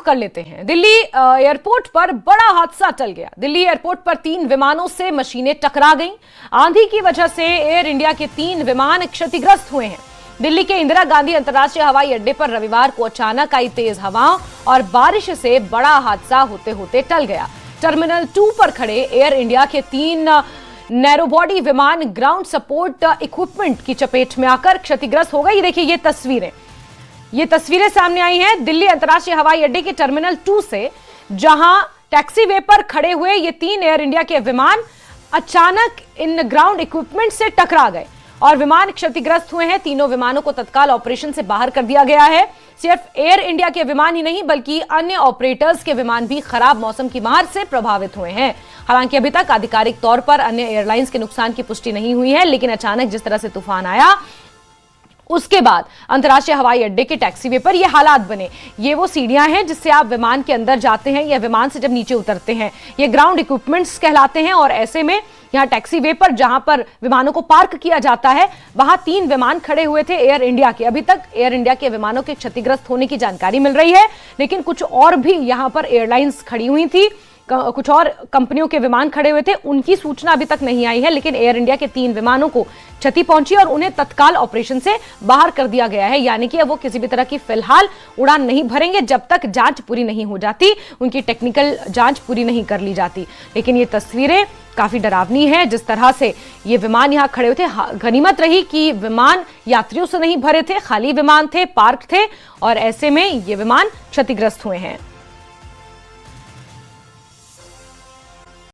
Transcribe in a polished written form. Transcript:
रुख कर लेते हैं। दिल्ली एयरपोर्ट पर बड़ा हादसा टल गया। दिल्ली एयरपोर्ट पर 3 विमानों से मशीनें टकरा गईं। आंधी की वजह से एयर इंडिया के 3 विमान क्षतिग्रस्त हुए हैं। दिल्ली के इंदिरा गांधी अंतर्राष्ट्रीय हवाई अड्डे पर रविवार को अचानक आई तेज हवाओं और बारिश से बड़ा हादसा होते होते टल गया। टर्मिनल 2 पर खड़े एयर इंडिया के 3 नैरो बॉडी विमान ग्राउंड सपोर्ट इक्विपमेंट की चपेट में आकर क्षतिग्रस्त हो गए। देखिए ये तस्वीरें सामने आई हैं दिल्ली अंतर्राष्ट्रीय हवाई अड्डे के टर्मिनल 2 से, जहां टैक्सीवे पर खड़े हुए ये 3 एयर इंडिया के विमान अचानक इन ग्राउंड इक्विपमेंट से टकरा गए और विमान क्षतिग्रस्त हुए हैं। तीनों विमानों को तत्काल ऑपरेशन से बाहर कर दिया गया है। सिर्फ एयर इंडिया के विमान ही नहीं बल्कि अन्य ऑपरेटर्स के विमान भी खराब मौसम की मार से प्रभावित हुए हैं। हालांकि अभी तक आधिकारिक तौर पर अन्य एयरलाइंस के नुकसान की पुष्टि नहीं हुई है, लेकिन अचानक जिस तरह से तूफान आया उसके बाद अंतर्राष्ट्रीय हवाई अड्डे के टैक्सीवे पर ये हालात बने। ये वो सीढ़ियां हैं जिससे आप विमान के अंदर जाते हैं या विमान से जब नीचे उतरते हैं, ये ग्राउंड इक्विपमेंट्स कहलाते हैं। और ऐसे में यहाँ टैक्सीवे पर जहां पर विमानों को पार्क किया जाता है वहां 3 विमान खड़े हुए थे एयर इंडिया के। अभी तक एयर इंडिया के विमानों के क्षतिग्रस्त होने की जानकारी मिल रही है, लेकिन कुछ और भी यहां पर एयरलाइंस खड़ी हुई थी, कुछ और कंपनियों के विमान खड़े हुए थे, उनकी सूचना अभी तक नहीं आई है। लेकिन एयर इंडिया के 3 विमानों को क्षति पहुंची और उन्हें तत्काल ऑपरेशन से बाहर कर दिया गया है। यानी कि अब वो किसी भी तरह की फिलहाल उड़ान नहीं भरेंगे जब तक जांच पूरी नहीं हो जाती, उनकी टेक्निकल जांच पूरी नहीं कर ली जाती। लेकिन ये तस्वीरें काफी डरावनी है। जिस तरह से ये विमान यहाँ खड़े हुए थे, गनीमत रही कि विमान यात्रियों से नहीं भरे थे, खाली विमान थे, पार्क थे और ऐसे में ये विमान क्षतिग्रस्त हुए हैं।